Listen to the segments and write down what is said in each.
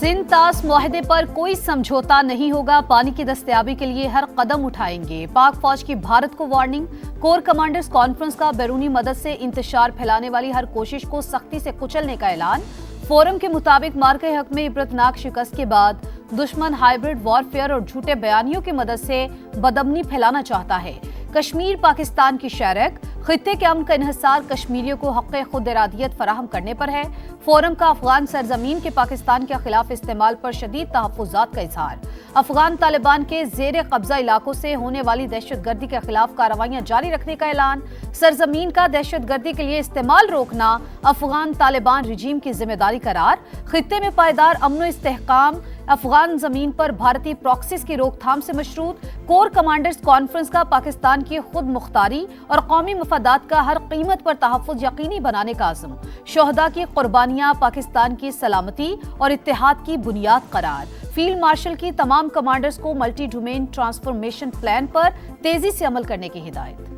सिंध तास मुआहदे पर कोई समझौता नहीं होगा, पानी की दस्तयाबी के लिए हर कदम उठाएंगे। पाक फौज की भारत को वार्निंग, कोर कमांडर्स कॉन्फ्रेंस का बैरूनी मदद से इंतशार फैलाने वाली हर कोशिश को सख्ती से कुचलने का ऐलान। फोरम के मुताबिक मार्के हक में इबरतनाक शिकस्त के बाद दुश्मन हाइब्रिड वॉरफेयर और झूठे बयानियों की मदद से बदअमनी फैलाना चाहता है। कश्मीर पाकिस्तान की शरक, खित्ते के अमन का इन्हिसार कश्मीरियों को हक़ खुद इरादियत फराहम करने पर है। फोरम का अफगान सरजमीन के पाकिस्तान के खिलाफ इस्तेमाल पर शदीद तहफ़्फ़ुज़ात का इजहार। अफगान तालिबान के ज़ेर कब्जा इलाकों से होने वाली दहशतगर्दी के खिलाफ कार्रवाइयाँ जारी रखने का ऐलान। सरजमीन का दहशतगर्दी के लिए इस्तेमाल रोकना अफगान तालिबान रजीम की जिम्मेदारी करार। खित्ते में पायदार अमन इस्तेहकाम, अफगान जमीन पर भारतीय प्रॉक्सीज की रोकथाम से मशरूत। कोर कमांडर्स कॉन्फ्रेंस का पाकिस्तान की खुद मुख्तारी और कौमी मफादात का हर कीमत पर तहफ़्फ़ुज़ यकीनी बनाने का आज़म। शोहदा की कुर्बानियां पाकिस्तान की सलामती और इत्तेहाद की बुनियाद करार। फील्ड मार्शल की तमाम कमांडर्स को मल्टी डोमेन ट्रांसफॉर्मेशन प्लान पर तेजी से अमल करने की हिदायत।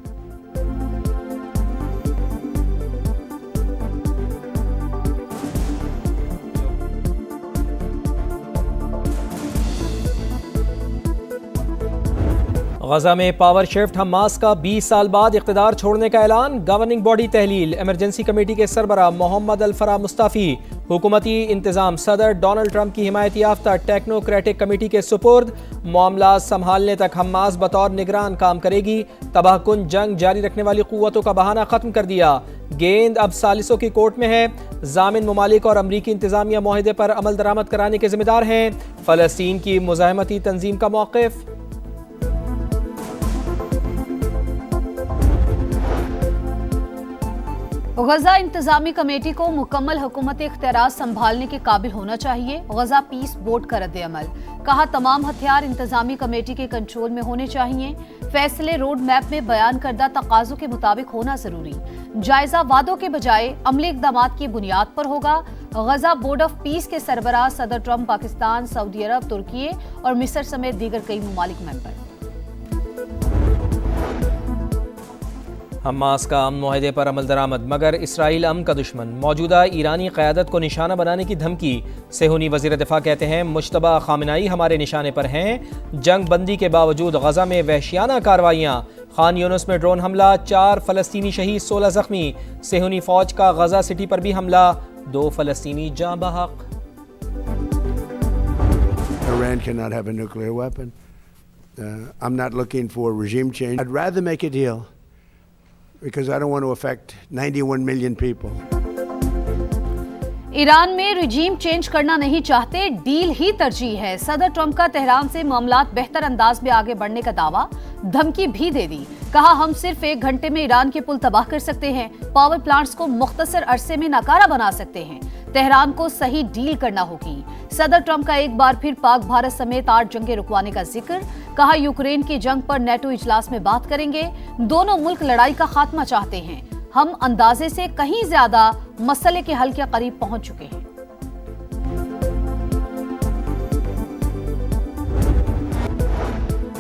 गजा में पावर शिफ्ट, हमास का 20 साल बाद इख्तिदार छोड़ने का ऐलान। गवर्निंग बॉडी तहलील, इमरजेंसी कमेटी के सरबराह मोहम्मद अल-फराह मुस्ताफी। हुकूमती इंतजाम सदर डोनाल्ड ट्रंप की हिमायत याफ्ता टेक्नोक्रेटिक कमेटी के सुपुर्द। मामला संभालने तक हमास बतौर निगरान काम करेगी। तबाहकुन जंग जारी रखने वाली कुव्वतों का बहाना खत्म कर दिया। गेंद अब सालिसों की कोर्ट में है। जामिन ममालिक और अमरीकी इंतजामिया मुआहदे पर अमल दरामद कराने के जिम्मेदार हैं। फलस्तीन की मुज़ाहमती तंजीम का मौक़िफ़। गजा इंतजामी कमेटी को मुकम्मल हुकूमत इख्तियार संभालने के काबिल होना चाहिए। गजा पीस बोर्ड का रद्द अमल, कहा तमाम हथियार इंतजामी कमेटी के कंट्रोल में होने चाहिए। फैसले रोड मैप में बयान करदा तकाज़ों के मुताबिक होना जरूरी। जायजा वादों के बजाय अमली इक़दाम की बुनियाद पर होगा। गजा बोर्ड ऑफ पीस के सरबराह सदर ट्रंप पाकिस्तान, सऊदी अरब, तुर्की और मिस्र समेत दीगर कई ममालिक मेंबर। हमास का अमन मुआहदे पर अमल दरामद, मगर इसराइल अमन का दुश्मन। मौजूदा ईरानी क़यादत को निशाना बनाने की धमकी। सेहूनी वज़ीर दिफ़ा कहते हैं मुश्तबा ख़ामेनेई हमारे निशाने पर हैं। जंग बंदी के बावजूद गजा में वहशियाना कार्रवाइयाँ। खान यूनुस में ड्रोन हमला, 4 फ़लस्तीनी शहीद, 16 ज़ख्मी। सेहूनी फ़ौज का गजा सिटी पर भी हमला, 2 फ़लस्तीनी जाँ बहक। Iran cannot have a nuclear weapon. I'm not looking for regime change. I'd rather make a deal because I don't want to affect 91 million people. Iran में रिजीम चेंज करना नहीं चाहते, डील ही तरजीह है। सदर ट्रंप का तेहरान से मामलात बेहतर अंदाज में आगे बढ़ने का दावा, धमकी भी दे दी। कहा हम सिर्फ 1 घंटे में ईरान के पुल तबाह कर सकते हैं, पावर प्लांट्स को मुख्तसर अरसे में नाकारा बना सकते हैं। तेहरान को सही डील करना होगी। सदर ट्रंप का एक बार फिर पाक भारत समेत 8 जंगें रुकवाने का जिक्र। कहा यूक्रेन की जंग पर नेटो इजलास में बात करेंगे। दोनों मुल्क लड़ाई का खात्मा चाहते हैं। हम अंदाजे से कहीं ज्यादा मसले के हल के करीब पहुंच चुके हैं।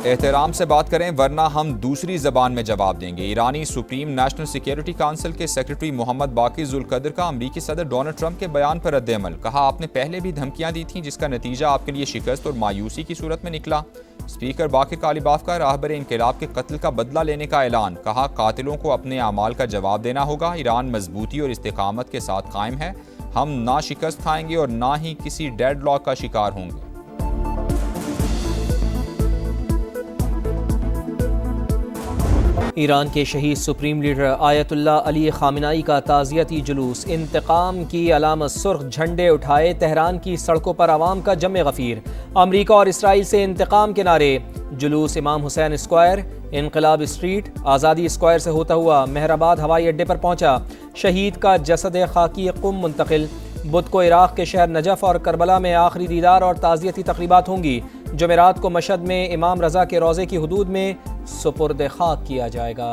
एहतराम से बात करें वरना हम दूसरी जबान में जवाब देंगे। ईरानी सुप्रीम नेशनल सिक्योरिटी काउंसिल के सेक्रेटरी मोहम्मद बाकी जुल्कदर का अमरीकी सदर डोनाल्ड ट्रंप के बयान पर रद्द अमल। कहा आपने पहले भी धमकियां दी थीं जिसका नतीजा आपके लिए शिकस्त और मायूसी की सूरत में निकला। स्पीकर बाकिर कालिबाफ का राहबर इनकलाब के कत्ल का बदला लेने का ऐलान। कहा कातिलों को अपने अमाल का जवाब देना होगा। ईरान मजबूती और इस्तेकामत के साथ कायम है। हम ना शिकस्त खाएंगे और ना ही किसी डेडलॉक का शिकार होंगे। ईरान के शहीद supreme leader Ayatollah Ali Khamenei का ताज़ियती जुलूस। इंतकाम की अलामत सुर्ख झंडे उठाए तेहरान की सड़कों पर आवाम का जम गफ़ीर। अमरीका और इसराइल से इंतकाम के नारे। जुलूस इमाम हुसैन स्क्वायर, इनकलाब स्ट्रीट, आज़ादी स्क्वायर से होता हुआ मेहराबाद हवाई अड्डे पर पहुंचा। शहीद का जसद खाकी कुम मुंतकिल। बुध को इराक़ के शहर नजफ़ और करबला में आखिरी दीदार और ताज़ियती तक़रीबात होंगी। जुमेरात को मशहद में इमाम रज़ा के रोज़े की हुदूद में सुपुर्द खाक किया जाएगा।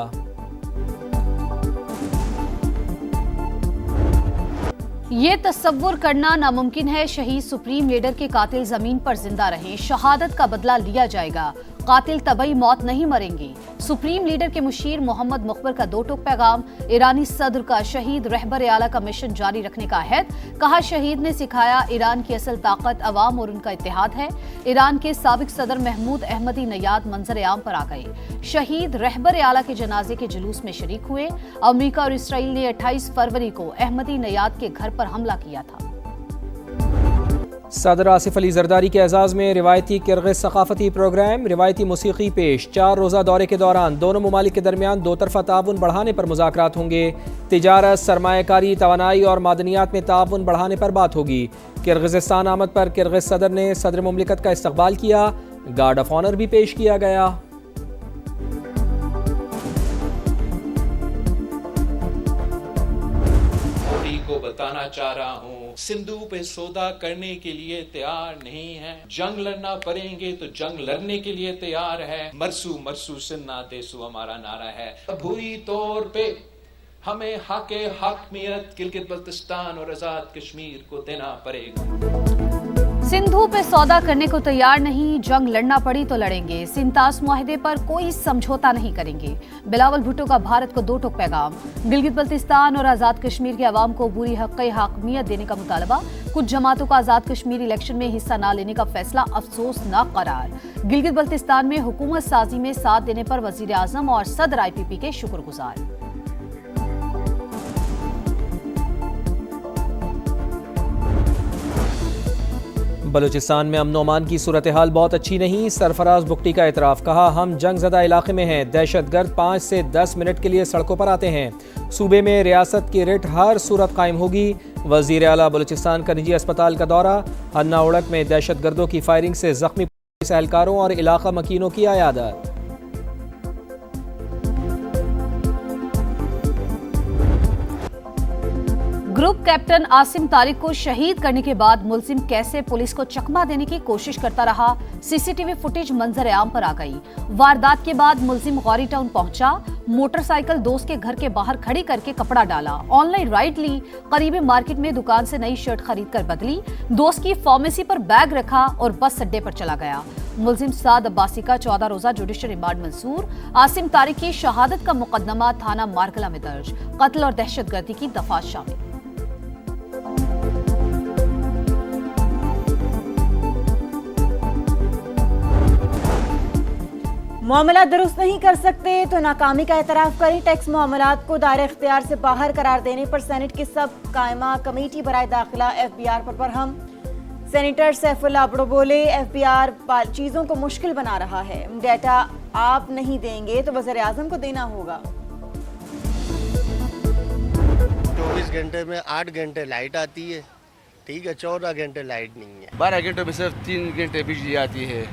ये तस्वुर करना नामुमकिन है शहीद सुप्रीम लीडर के कातिल जमीन पर जिंदा रहे, शहादत का बदला लिया जाएगा। कातिल तबई मौत नहीं मरेंगे। सुप्रीम लीडर के मुशीर मोहम्मद मुखबर का 2 टूक पैगाम। ईरानी सदर का शहीद रहबर आला का मिशन जारी रखने का अहद। कहा, शहीद ने सिखाया ईरान की असल ताकत अवाम और उनका इत्तेहाद है। ईरान के साबिक सदर महमूद अहमदी नयाद मंजर आम पर आ गए। शहीद रहबर आला के जनाजे के जुलूस में शरीक हुए। अमेरिका और इसराइल ने 28 फरवरी को अहमदी नयाद के घर पर हमला किया था। सदर आसिफ अली जरदारी के एजाज़ में रिवायती किर्गिज़ सकाफती प्रोग्राम, रिवायती मूसीकी पेश। 4 रोज़ा दौरे के दौरान दोनों ममालिक के दरमियान 2 तरफ़ा ताउन बढ़ाने पर मुज़ाकरात होंगे। तिजारत, सरमायाकारी, तवानाई और मादनियात में ताउन बढ़ाने पर बात होगी। किर्गिज़स्तान आमद पर किर्गिज़ सदर ने सदर मुमलिकत का इस्तकबाल किया। गार्ड ऑफ ऑनर भी पेश किया गया। को बताना चाह रहा हूँ, सिंधु पे सौदा करने के लिए तैयार नहीं है। जंग लड़ना पड़ेंगे तो जंग लड़ने के लिए तैयार है। मरसू मरसू सिन्ना देसू हमारा नारा है। बुरी तौर पे हमें हकमियत गिलगित बल्तिस्तान और आजाद कश्मीर को देना पड़ेगा। सिंधु पे सौदा करने को तैयार नहीं, जंग लड़ना पड़ी तो लड़ेंगे। सिंतास मुआहदे पर कोई समझौता नहीं करेंगे। बिलावल भुट्टो का भारत को 2 टूक पैगाम। गिलगित बल्तिस्तान और आजाद कश्मीर के अवाम को बुरी हकमियत देने का मुतालबा। कुछ जमातों का आजाद कश्मीर इलेक्शन में हिस्सा न लेने का फैसला अफसोसनाक करार। गिलगित बल्तिस्तान में हुकूमत साजी में साथ देने पर वजीर आजम और सदर IPP के शुक्रगुजार। बलूचिस्तान में अमन अमान की सूरत हाल बहुत अच्छी नहीं। सरफराज बुगटी का एतराफ़। कहा, हम जंगज़दा इलाके में हैं। दहशतगर्द 5 से 10 मिनट के लिए सड़कों पर आते हैं। सूबे में रियासत की रिट हर सूरत कायम होगी। वज़ीर आला बलूचिस्तान का निजी अस्पताल का दौरा। हन्ना उड़क में दहशतगर्दों की फायरिंग से जख्मी पुलिस एहलकारों और इलाका मकीनों की अयादत। ग्रुप कैप्टन आसिम तारिक को शहीद करने के बाद मुलजिम कैसे पुलिस को चकमा देने की कोशिश करता रहा। CCTV फुटेज मंजर आम पर आ गई। वारदात के बाद मुलजिम गौरी टाउन पहुंचा। मोटरसाइकिल दोस्त के घर के बाहर खड़ी करके कपड़ा डाला। ऑनलाइन राइड ली। करीबी मार्केट में दुकान से नई शर्ट खरीद कर बदली। दोस्त की फार्मेसी पर बैग रखा और बस अड्डे पर चला गया। मुलजिम साद अब्बासी का 14 रोजा जुडिशल रिमांड मंसूर। आसिम तारिक की शहादत का मुकदमा थाना मारकला में दर्ज। कत्ल और दहशतगर्दी की दफात शामिल। मामला दुरुस्त नहीं कर सकते तो नाकामी का एतराफ़ करें। टैक्स मामलात को दायरे इख्तियार से बाहर करार देने पर सेनेट की सब कायमा कमेटी बराए दाखिला FBR पर बरहम। सेनेटर सैफुल्लाह अब्दो बोले, FBR चीज़ों को मुश्किल बना रहा है। डेटा आप नहीं देंगे तो वज़ीर आज़म को देना होगा। 24 घंटे में 8 घंटे लाइट आती है, ठीक है, 14 घंटे लाइट नहीं है। 12 घंटे में सिर्फ 3 घंटे बिजली आती है।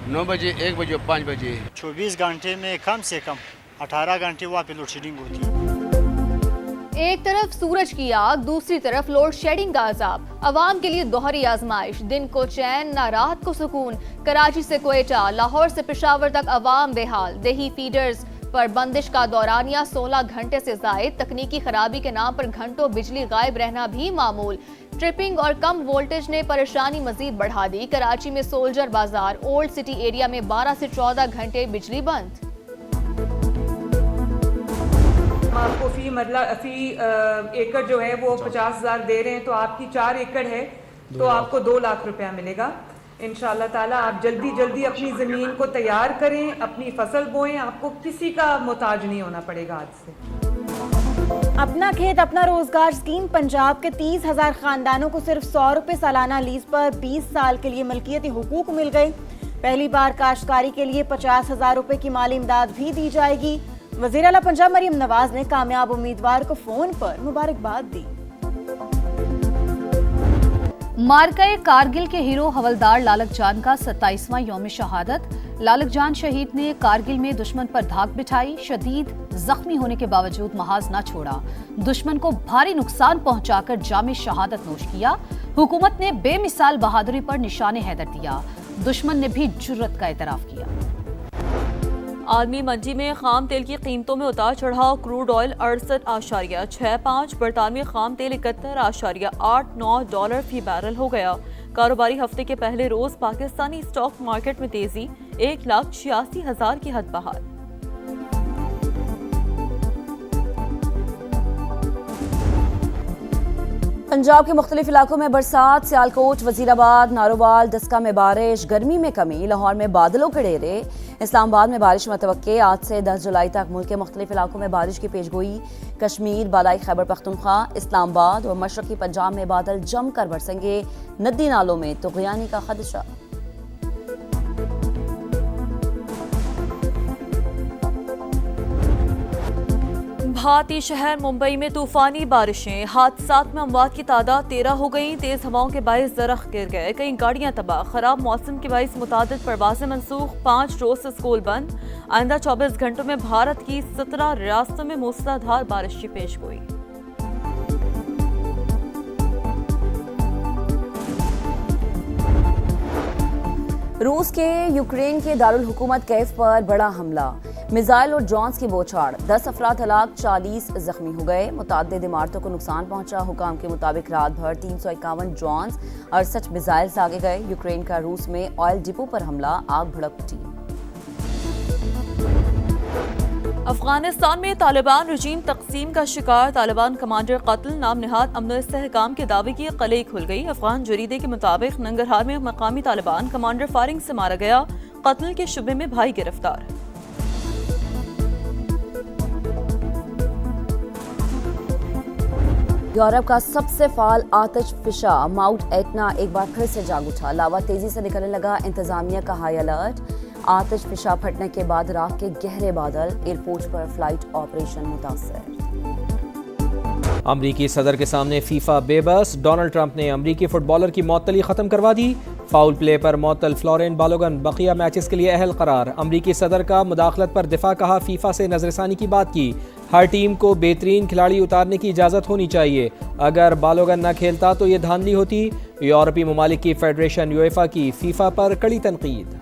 9 बजे, 1 बजे, 5 बजे। 24 घंटे में कम से कम 18 घंटे वहाँ पे लोड शेडिंग होती है। एक तरफ सूरज की आग, दूसरी तरफ लोड शेडिंग का अजाब। अवाम के लिए दोहरी आजमाइश। दिन को चैन, ना रात को सुकून। कराची से क्वेटा, लाहौर से पेशावर तक अवाम बेहाल। देही फीडर्स पर बंदिश का दौरानिया 16 घंटे से जायद। तकनीकी खराबी के नाम पर घंटों बिजली गायब रहना भी मामूल। ट्रिपिंग और कम वोल्टेज ने परेशानी मजीद बढ़ा दी। कराची में सोल्जर बाजार, ओल्ड सिटी एरिया में 12 से 14 घंटे बिजली बंद। आपको फी एकड़ जो है वो 50,000 दे रहे हैं, तो आपकी 4 एकड़ है तो आपको 2 लाख रुपया मिलेगा। इंशाअल्लाह ताला आप जल्दी अपनी ज़मीन को तैयार करें, अपनी फसल बोएं, आपको किसी का मोहताज नहीं होना पड़ेगा आज से। अपना खेत अपना रोजगार स्कीम पंजाब के 30,000 खानदानों को सिर्फ 100 रुपये सालाना लीज पर 20 साल के लिए मलकियती हुकूक मिल गए। पहली बार काश्तकारी के लिए 50,000 रुपये की माली इमदाद भी दी जाएगी। वज़ीर आला पंजाब मरीम नवाज ने कामयाब उम्मीदवार को फोन पर मुबारकबाद दी। मार्काए कारगिल के हीरो हवलदार लालक जान का 27वां यौम शहादत। लालक जान शहीद ने कारगिल में दुश्मन पर धाक बिठाई। शदीद जख्मी होने के बावजूद महाज न छोड़ा। दुश्मन को भारी नुकसान पहुंचाकर जामे शहादत नोश किया। हुकूमत ने बेमिसाल बहादुरी पर निशाने हैदर दिया। दुश्मन ने भी जुर्रत का एतराफ किया। आलमी मंडी में खाम तेल की कीमतों में उतार चढ़ाव। क्रूड ऑयल 68.65, बरतानवी खाम तेल 71.89 डॉलर फी बैरल हो गया। कारोबारी हफ्ते के पहले रोज पाकिस्तानी स्टॉक मार्केट में तेजी, 1,86,000 की हद बहाल। पंजाब के मुख्तलिफ इलाकों में बरसात, सियालकोट, वजीराबाद, नारोवाल, दस्का में बारिश, गर्मी में कमी, लाहौर में बादलों के डेरे, इस्लामाबाद में बारिश मुतवक्के। आज से 10 जुलाई तक मुल्क के मुख्तलिफ इलाकों में बारिश की पेशगोई। कश्मीर, बालाई खैबर पख्तूनख्वा, इस्लामाबाद और मशरकी पंजाब में बादल जमकर बरसेंगे। नदी नालों में तुग़यानी का खदशा। भारतीय शहर मुंबई में तूफानी बारिशें, हादसात में अमवात की तादाद 13 हो गई। तेज हवाओं के बायस दरख्त गिर गए, कई गाड़ियां तबाह। खराब मौसम के बायस मुतादिद परवाजें मनसूख, 5 रोज से स्कूल बंद। आइंदा 24 घंटों में भारत की 17 रियासतों में मूसलाधार बारिश की पेशगोई। रूस के यूक्रेन के दारुल हुकूमत कैफ पर बड़ा हमला, मिसाइल और ड्रोन्स की बौछार, 10 अफराद हलाक, 40 जख्मी हो गए। मुताद्दिद इमारतों को नुकसान पहुंचा। हुकाम के मुताबिक रात भर 351 ड्रोन्स, 68 मिसाइल दागे गए। यूक्रेन का रूस में ऑयल डिपो पर हमला, आग भड़क उठी। अफगानिस्तान में तालिबान रजीम तकसीम का शिकार, तालिबान कमांडर कत्ल, नाम निहाद अमन और इस्तेहकाम के दावे की कलई खुल गई। अफगान जरीदे के मुताबिक नंगरहार में मकामी तालिबान कमांडर फारिंग से मारा गया। कत्ल के शुबे में भाई गिरफ्तार। यूरोप का सबसे फाल आतिश फिशा माउंट एटना एक बार फिर से जाग उठा। लावा तेजी से निकलने लगा, इंतजामिया का हाई अलर्ट। आतिश फिशा फटने के बाद राख के गहरे बादल, एयरपोर्ट पर फ्लाइट ऑपरेशन मुतासर। अमरीकी सदर के सामने फीफा बेबस, डोनाल्ड ट्रंप ने अमरीकी फुटबॉलर की मअतली खत्म करवा दी। फाउल प्ले पर मअतल फ्लोरेंट बालोगन बकिया मैचेस के लिए अहल करार। अमरीकी सदर का मुदाखलत पर दिफा, कहा फीफा से नजरसानी की बात की। हर टीम को बेहतरीन खिलाड़ी उतारने की इजाज़त होनी चाहिए। अगर बालोगन न खेलता तो ये धांधली होती। यूरोपीय ममालिक की फेडरेशन यूएफा की फीफा पर कड़ी तनकीद।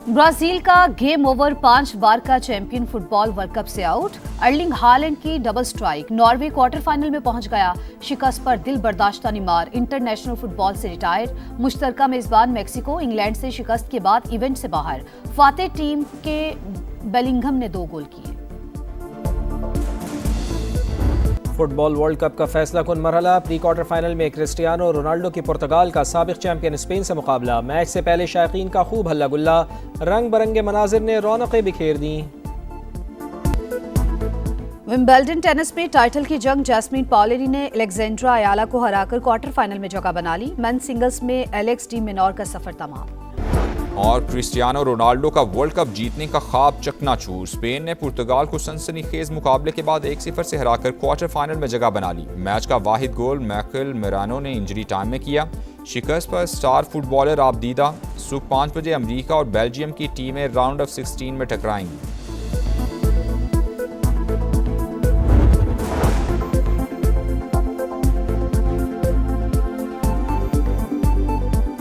ब्राजील का गेम ओवर, 5 बार का चैंपियन फुटबॉल वर्ल्ड कप से आउट। अर्लिंग हालैंड की double strike, Norway quarter final में पहुंच गया। शिकस्त पर दिल बर्दाश्ता नेमार इंटरनेशनल फुटबॉल से रिटायर्ड। मुश्तरका मेजबान मैक्सिको इंग्लैंड से शिकस्त के बाद इवेंट से बाहर। फातेह टीम के बेलिंघम ने 2 गोल किए। फुटबॉल वर्ल्ड कप का फैसला कुन मरहला, प्री क्वार्टर फाइनल में क्रिस्टियानो रोनाल्डो की पुर्तगाल का साबिक चैंपियन स्पेन से मुकाबला। मैच से पहले शायकीन का खूब हल्ला गुल्ला, रंग बरंगे मनाजिर ने रौनकें बिखेर दी। विंबलडन टेनिस में टाइटल की जंग, जैस्मीन पॉलिनी ने अलेक्जेंड्रा अयाला को हराकर क्वार्टर फाइनल में जगह बना ली। मेंस सिंगल्स में एलेक्स डी मिनोर का सफर तमाम। और क्रिस्टियानो रोनाल्डो का वर्ल्ड कप जीतने का ख्वाब चकनाचूर। स्पेन ने पुर्तगाल को सनसनीखेज मुकाबले के बाद 1-0 से हराकर क्वार्टर फाइनल में जगह बना ली। मैच का वाहिद गोल मैकल मेरानो ने इंजरी टाइम में किया। शिकस्त पर स्टार फुटबॉलर आबदीदा। सुबह 5 बजे अमेरिका और बेल्जियम की टीमें राउंड ऑफ 16 में टकराएंगी।